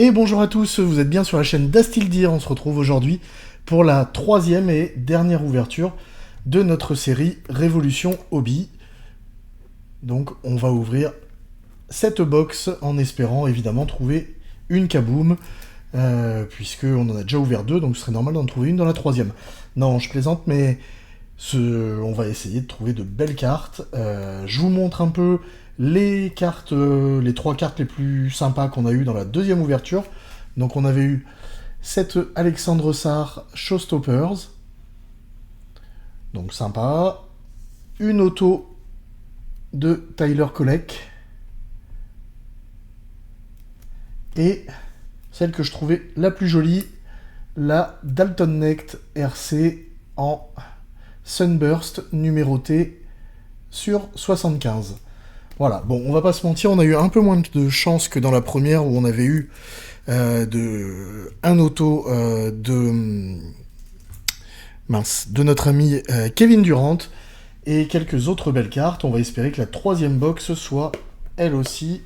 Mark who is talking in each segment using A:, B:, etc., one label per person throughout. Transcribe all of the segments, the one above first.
A: Et bonjour à tous, vous êtes bien sur la chaîne d'Astildir. On se retrouve aujourd'hui pour la troisième et dernière ouverture de notre série Révolution Hobby. Donc on va ouvrir cette box en espérant évidemment trouver une kaboom, puisqu'on en a déjà ouvert deux, donc ce serait normal d'en trouver une dans la troisième. Non, je plaisante, mais on va essayer de trouver de belles cartes. Je vous montre un peu les cartes, les trois cartes les plus sympas qu'on a eues dans la deuxième ouverture. Donc on avait eu cette Alexandre Sarr Showstoppers, donc sympa. Une auto de Tyler Kolek. Et celle que je trouvais la plus jolie, la Dalton Knecht RC en Sunburst numérotée sur 75. Voilà, bon, on va pas se mentir, on a eu un peu moins de chance que dans la première où on avait eu un auto de notre ami Kevin Durant et quelques autres belles cartes. On va espérer que la troisième box soit elle aussi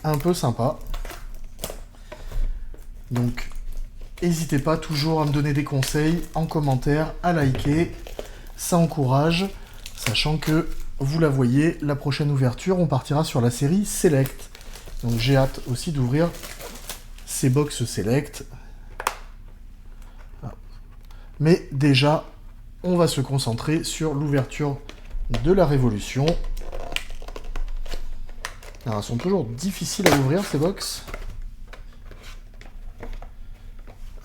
A: un peu sympa. Donc, n'hésitez pas toujours à me donner des conseils en commentaire, à liker, ça encourage, sachant que vous la voyez, la prochaine ouverture, on partira sur la série Select. Donc j'ai hâte aussi d'ouvrir ces box Select. Mais déjà, on va se concentrer sur l'ouverture de la Révolution. Alors, elles sont toujours difficiles à ouvrir, ces box.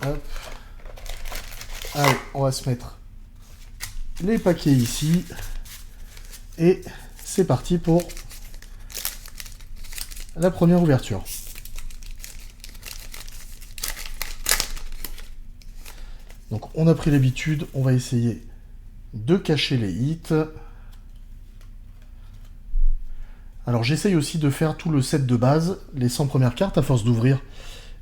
A: Hop. Allez, on va se mettre les paquets ici. Et c'est parti pour la première ouverture. Donc on a pris l'habitude, on va essayer de cacher les hits. Alors j'essaye aussi de faire tout le set de base, les 100 premières cartes, à force d'ouvrir.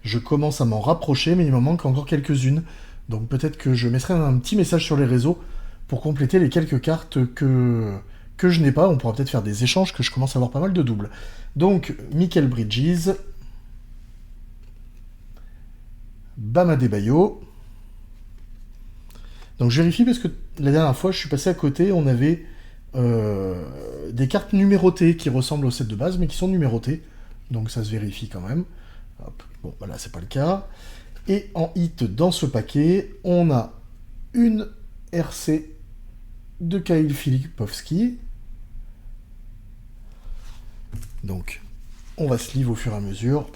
A: Je commence à m'en rapprocher, mais il me manque encore quelques-unes. Donc peut-être que je mettrai un petit message sur les réseaux pour compléter les quelques cartes que je n'ai pas. On pourra peut-être faire des échanges, que je commence à avoir pas mal de doubles. Donc, Michael Bridges, Bam Adebayo. Donc je vérifie parce que la dernière fois, je suis passé à côté, on avait des cartes numérotées qui ressemblent au set de base, mais qui sont numérotées. Donc ça se vérifie quand même. Hop. Bon, bah là, c'est pas le cas. Et en hit, dans ce paquet, on a une RC de Kyle Filipowski. Donc, on va se livrer au fur et à mesure,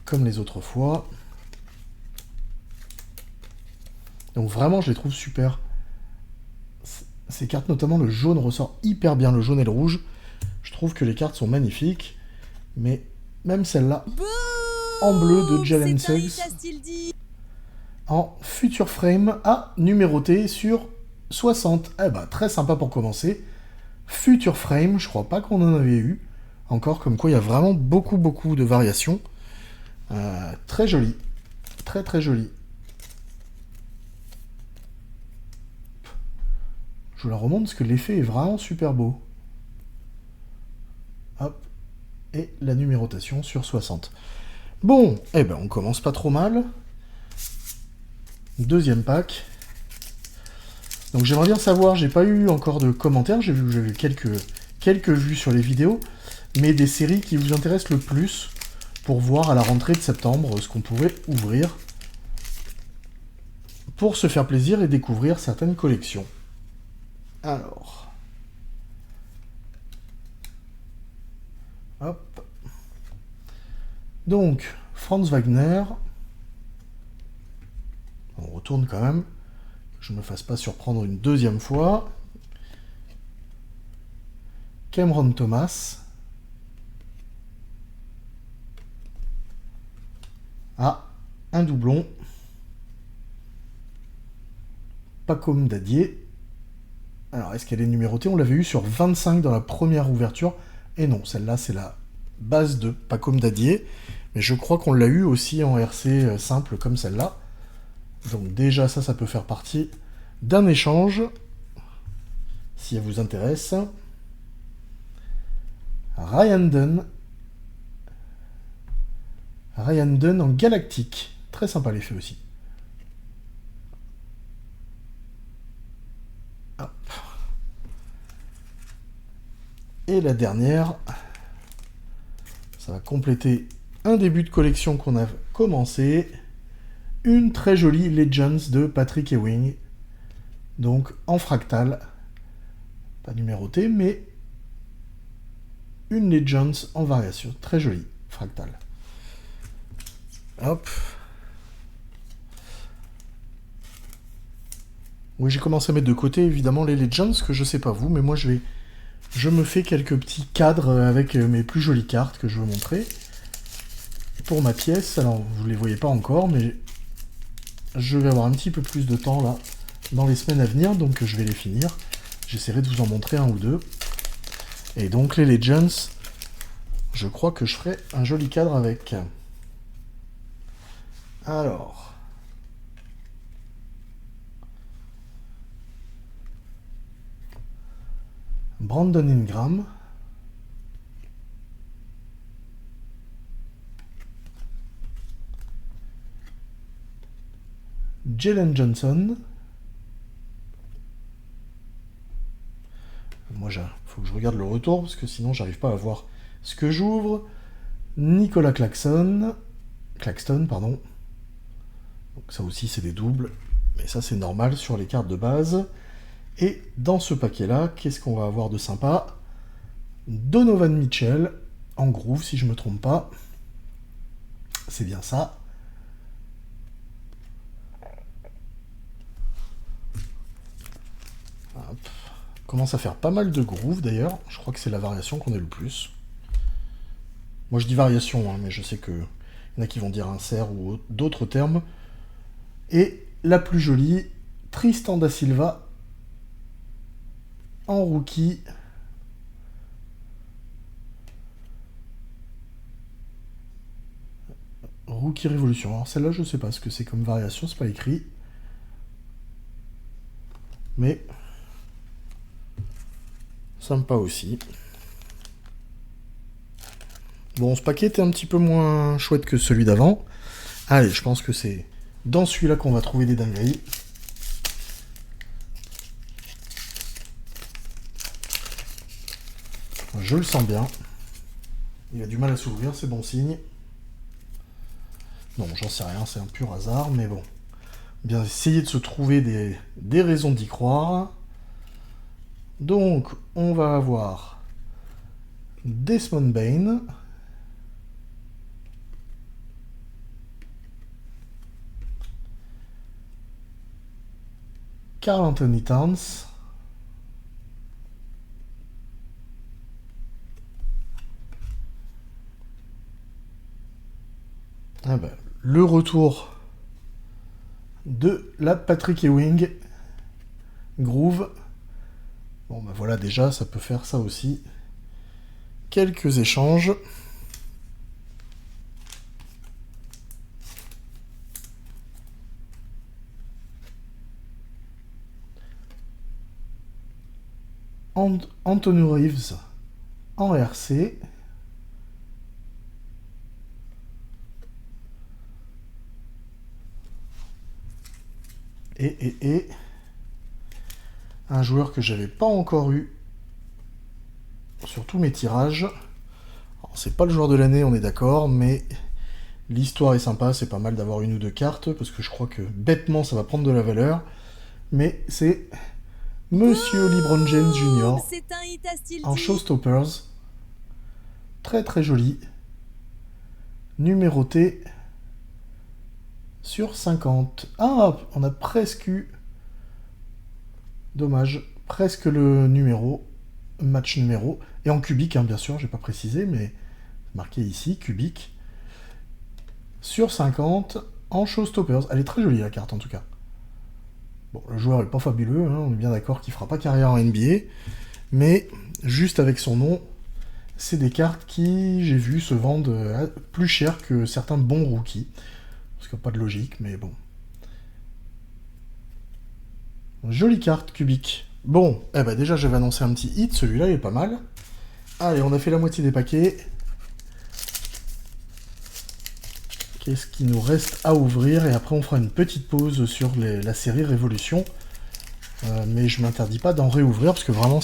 A: comme les autres fois. Donc vraiment, je les trouve super. Ces cartes, notamment le jaune, ressort hyper bien, le jaune et le rouge. Je trouve que les cartes sont magnifiques. Mais même celle-là, en bleu de Jalen Suggs, en Future Frame, à numéroté sur 60. Eh ben, très sympa pour commencer. Future Frame, je crois pas qu'on en avait eu. Encore, comme quoi il y a vraiment beaucoup de variations. Très joli. Très joli. Je vous la remonte parce que l'effet est vraiment super beau. Hop. Et la numérotation sur 60. Bon, eh ben on commence pas trop mal. Deuxième pack. Donc j'aimerais bien savoir, j'ai pas eu encore de commentaires, j'ai vu quelques vues sur les vidéos, mais des séries qui vous intéressent le plus pour voir à la rentrée de septembre ce qu'on pourrait ouvrir pour se faire plaisir et découvrir certaines collections. Alors, hop. Donc, Franz Wagner. On retourne quand même, que je ne me fasse pas surprendre une deuxième fois. Cameron Thomas. Ah, un doublon. Pacôme Dadier. Alors, est-ce qu'elle est numérotée? On l'avait eu sur 25 dans la première ouverture. Et non, celle-là, c'est la base de Pacôme Dadier. Mais je crois qu'on l'a eu aussi en RC simple comme celle-là. Donc déjà, ça peut faire partie d'un échange. Si elle vous intéresse. Ryan Dunn en galactique. Très sympa l'effet aussi. Hop. Et la dernière, ça va compléter un début de collection qu'on a commencé. Une très jolie Legends de Patrick Ewing. Donc en fractal. Pas numéroté, mais une Legends en variation. Très jolie, fractal. Hop. Oui, j'ai commencé à mettre de côté, évidemment, les Legends, que je sais pas vous, mais moi, je me fais quelques petits cadres avec mes plus jolies cartes que je veux montrer. Pour ma pièce, alors, vous les voyez pas encore, mais je vais avoir un petit peu plus de temps, là, dans les semaines à venir, donc je vais les finir. J'essaierai de vous en montrer un ou deux. Et donc, les Legends, je crois que je ferai un joli cadre avec. Alors... Brandon Ingram. Jalen Johnson. Moi, faut que je regarde le retour, parce que sinon, j'arrive pas à voir ce que j'ouvre. Nicolas Claxton, pardon. Donc ça aussi, c'est des doubles. Mais ça, c'est normal sur les cartes de base. Et dans ce paquet-là, qu'est-ce qu'on va avoir de sympa? Donovan Mitchell, en groove, si je ne me trompe pas. C'est bien ça. Hop. Commence à faire pas mal de groove, d'ailleurs. Je crois que c'est la variation qu'on a le plus. Moi, je dis variation, hein, mais je sais qu'il y en a qui vont dire insert ou d'autres termes. Et la plus jolie, Tristan da Silva, en rookie. Rookie Révolution. Alors celle-là, je sais pas ce que c'est comme variation, c'est pas écrit. Mais sympa aussi. Bon, ce paquet était un petit peu moins chouette que celui d'avant. Allez, je pense que c'est dans celui-là qu'on va trouver des dingueries. Je le sens bien. Il a du mal à s'ouvrir, c'est bon signe. Non, j'en sais rien, c'est un pur hasard, mais bon. Bien essayer de se trouver des raisons d'y croire. Donc, on va avoir Desmond Bane. Karl Anthony Towns. Ah ben, le retour de la Patrick Ewing Groove. Bon ben voilà, déjà ça peut faire ça aussi. Quelques échanges. Anthony Reeves en RC. Et un joueur que j'avais pas encore eu sur tous mes tirages. C'est pas le joueur de l'année, on est d'accord, mais l'histoire est sympa, c'est pas mal d'avoir une ou deux cartes, parce que je crois que bêtement ça va prendre de la valeur. Mais c'est Monsieur LeBron James Jr. en Showstoppers. Très très joli. Numéroté sur 50. Ah, on a presque eu... Dommage. Presque le numéro. Match numéro. Et en cubique, hein, bien sûr, j'ai pas précisé, mais marqué ici, cubique. Sur 50, en Showstoppers. Elle est très jolie, la carte, en tout cas. Bon, le joueur est pas fabuleux, hein, on est bien d'accord qu'il fera pas carrière en NBA. Mais, juste avec son nom, c'est des cartes qui, j'ai vu, se vendent plus cher que certains bons rookies. Parce qu'il n'y a pas de logique, mais bon. Jolie carte, cubique. Bon, eh ben déjà j'avais annoncé un petit hit, celui-là il est pas mal. Allez, on a fait la moitié des paquets. Qu'est-ce qui nous reste à ouvrir? Et après, on fera une petite pause sur la série Révolution. Mais je m'interdis pas d'en réouvrir, parce que vraiment,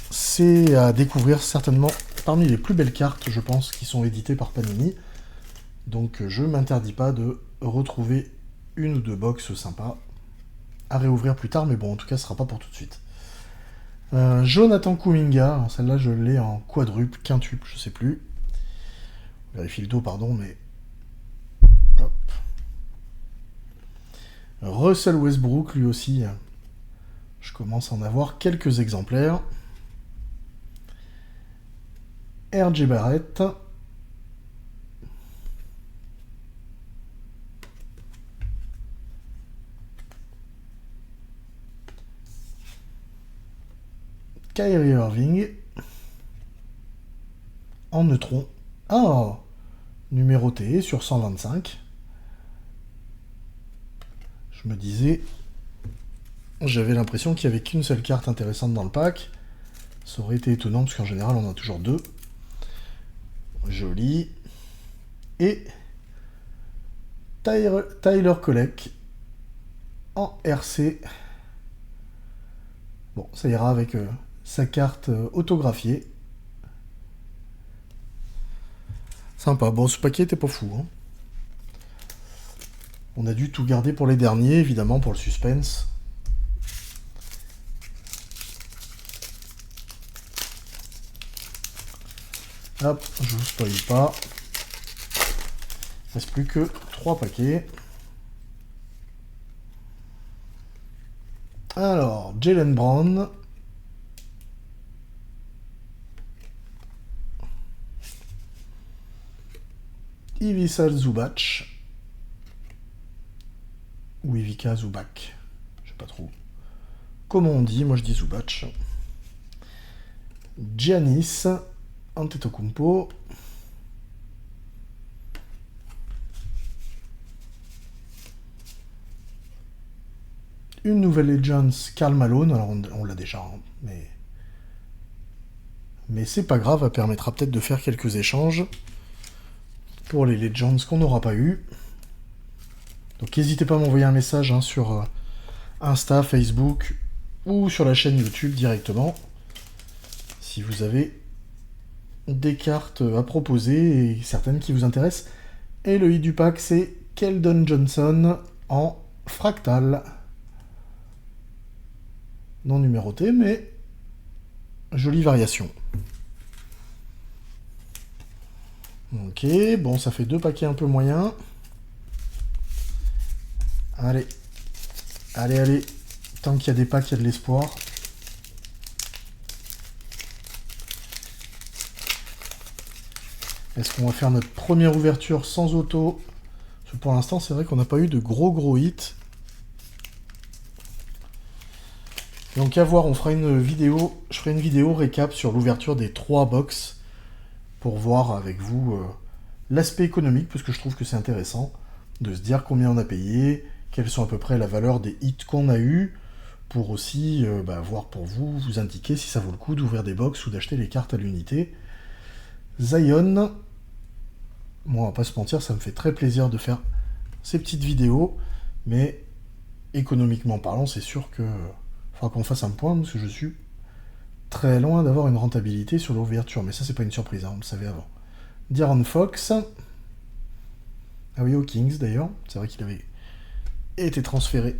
A: c'est à découvrir certainement parmi les plus belles cartes, je pense, qui sont éditées par Panini. Donc je m'interdis pas de retrouver une ou deux box sympas à réouvrir plus tard, mais bon, en tout cas, ce sera pas pour tout de suite. Jonathan Kuminga, celle-là je l'ai en quadruple, quintuple, je sais plus. Vérifie le dos, pardon, mais... Hop. Russell Westbrook, lui aussi, je commence à en avoir quelques exemplaires. R.J. Barrett. Kyrie Irving. En neutron. Ah, numéroté sur 125. Je me disais... J'avais l'impression qu'il n'y avait qu'une seule carte intéressante dans le pack. Ça aurait été étonnant, parce qu'en général, on a toujours deux. Joli. Et... Tyler Kolek. En RC. Bon, ça ira avec sa carte autographiée. Sympa. Bon, ce paquet était pas fou, hein. On a dû tout garder pour les derniers, évidemment, pour le suspense. Hop, je vous spoil pas. Il ne reste plus que 3 paquets. Alors, Jaylen Brown. Ivica Zubac. Ou Ivica Zubac. Je sais pas trop. Comment on dit? Moi je dis Zubac. Giannis Antetokounmpo. Une nouvelle Legends, Karl Malone. Alors on l'a déjà, hein, mais c'est pas grave, ça permettra peut-être de faire quelques échanges pour les Legends qu'on n'aura pas eu. Donc n'hésitez pas à m'envoyer un message, hein, sur Insta, Facebook ou sur la chaîne YouTube directement si vous avez des cartes à proposer et certaines qui vous intéressent. Et le hit du pack, c'est Keldon Johnson en fractal. Non numéroté, mais jolie variation. Ok, bon, ça fait 2 paquets un peu moyens. Allez. Allez, allez. Tant qu'il y a des packs, il y a de l'espoir. Est-ce qu'on va faire notre première ouverture sans auto? Parce que pour l'instant, c'est vrai qu'on n'a pas eu de gros hits. Donc à voir, on fera une vidéo, je ferai une vidéo récap sur l'ouverture des 3 box pour voir avec vous l'aspect économique, parce que je trouve que c'est intéressant de se dire combien on a payé, quelles sont à peu près la valeur des hits qu'on a eu, pour aussi voir pour vous, vous indiquer si ça vaut le coup d'ouvrir des box ou d'acheter les cartes à l'unité. Zion, moi on va pas se mentir, ça me fait très plaisir de faire ces petites vidéos, mais économiquement parlant, c'est sûr que faudra qu'on fasse un point, parce que je suis très loin d'avoir une rentabilité sur l'ouverture, mais ça c'est pas une surprise, hein, on le savait avant. De'Aaron Fox, ah oui, aux Kings d'ailleurs, c'est vrai qu'il avait été transféré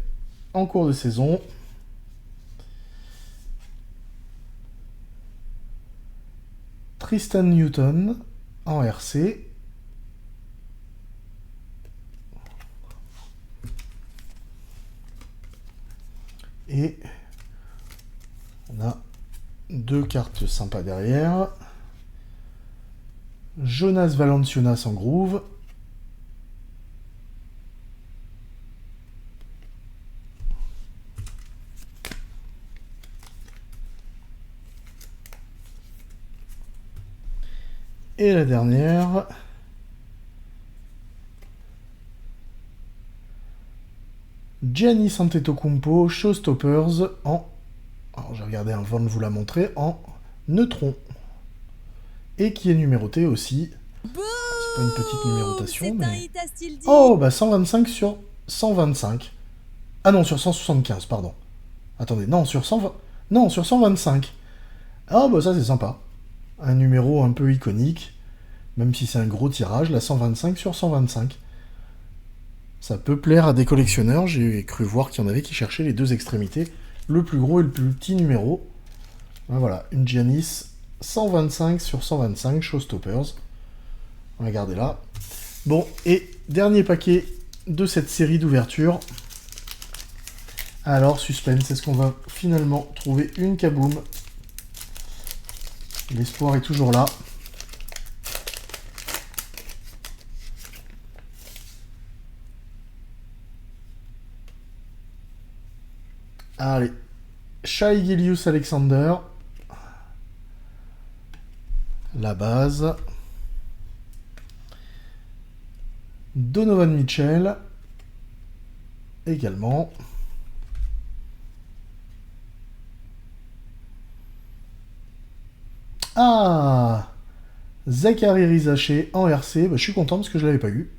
A: en cours de saison. Tristan Newton en RC. Et on a 2 cartes sympas derrière. Jonas Valanciunas en groove. Et la dernière, Giannis Antetokounmpo, Showstoppers en... Alors j'ai regardé avant de vous la montrer, en neutron. Et qui est numéroté aussi pas une petite numérotation,
B: c'est un
A: mais...
B: hit à style dit.
A: Oh, bah 125 sur 125. Ah non, sur 175, pardon. Attendez, non, sur 120... Non, sur 125. Ah bah ça c'est sympa. Un numéro un peu iconique, même si c'est un gros tirage, la 125 sur 125. Ça peut plaire à des collectionneurs, j'ai cru voir qu'il y en avait qui cherchaient les deux extrémités, le plus gros et le plus petit numéro. Ben voilà, une Giannis 125 sur 125, Showstoppers. Regardez là. Bon, et dernier paquet de cette série d'ouverture. Alors, suspense, est-ce qu'on va finalement trouver une Kaboom? L'espoir est toujours là. Allez, Shai Gilgeous-Alexander. La base. Donovan Mitchell. Également. Ah, Zachary Rizaché en RC. Bah, je suis content parce que je ne l'avais pas eu.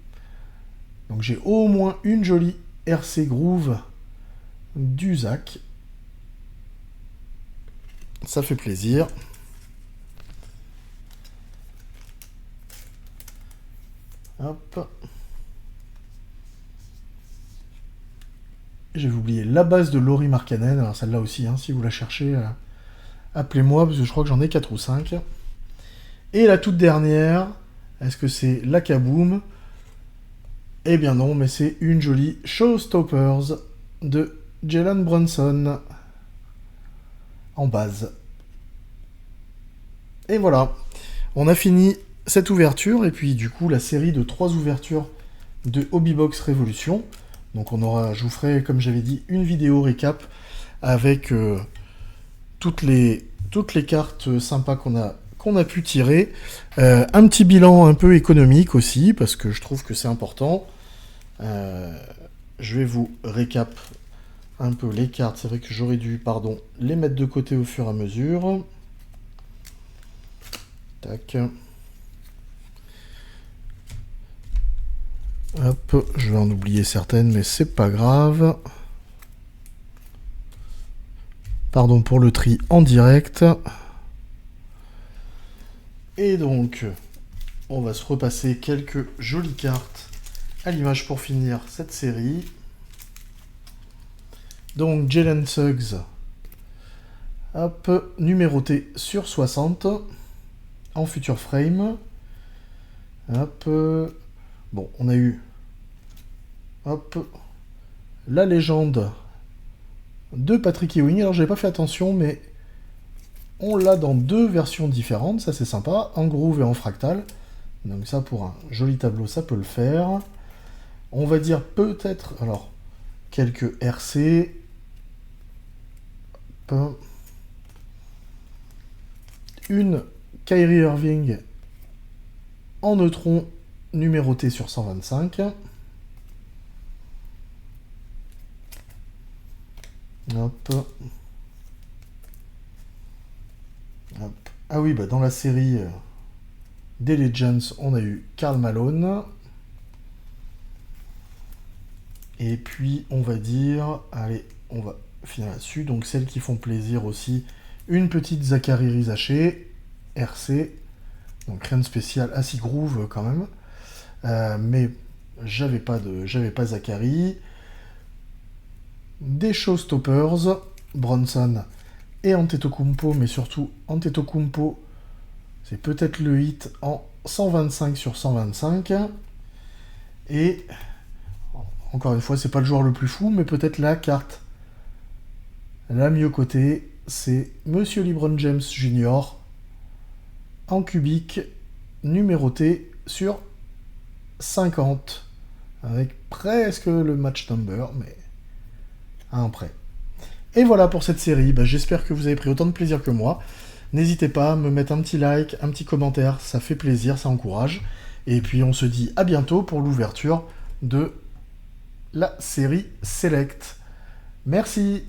A: Donc j'ai au moins une jolie RC Groove du Zach. Ça fait plaisir. Hop. J'ai oublié la base de Laurie Markkanen. Alors celle-là aussi, hein, si vous la cherchez, appelez-moi parce que je crois que j'en ai 4 ou 5. Et la toute dernière, est-ce que c'est la Kaboom? Eh bien non, mais c'est une jolie Showstoppers de Jalen Brunson en base. Et voilà, on a fini cette ouverture et puis du coup la série de 3 ouvertures de Hobbybox Révolution. Donc je vous ferai, comme j'avais dit, une vidéo récap avec toutes les cartes sympas qu'on a pu tirer. Un petit bilan un peu économique aussi, parce que je trouve que c'est important. Je vais vous récap un peu les cartes. C'est vrai que j'aurais dû, les mettre de côté au fur et à mesure. Tac. Hop, je vais en oublier certaines, mais c'est pas grave. Pardon pour le tri en direct. Et donc, on va se repasser quelques jolies cartes à l'image pour finir cette série. Donc, Jalen Suggs, hop, numéroté sur 60, en future frame. Hop, bon, on a eu, hop, la légende de Patrick Ewing. Alors, j'avais pas fait attention, mais on l'a dans 2 versions différentes, ça c'est sympa, en groove et en fractal. Donc ça, pour un joli tableau, ça peut le faire. On va dire peut-être, alors, quelques RC. Une Kyrie Irving en neutron numéroté sur 125. Hop. Hop. Ah oui, bah dans la série des Legends, on a eu Karl Malone. Et puis, on va dire... Allez, on va finir là-dessus. Donc, celles qui font plaisir aussi. Une petite Zachary Rizaché, RC. Donc, rien de spécial. Assez groove, quand même. Mais j'avais pas Zachary. Des Showstoppers, Bronson et Antetokounmpo. Mais surtout, Antetokounmpo, c'est peut-être le hit en 125 sur 125. Et... Encore une fois, c'est pas le joueur le plus fou, mais peut-être la carte la mieux cotée, c'est Monsieur LeBron James Jr. en cubique, numéroté sur 50, avec presque le match number, mais à un près. Et voilà pour cette série, j'espère que vous avez pris autant de plaisir que moi. N'hésitez pas à me mettre un petit like, un petit commentaire, ça fait plaisir, ça encourage. Et puis on se dit à bientôt pour l'ouverture de la série Select. Merci.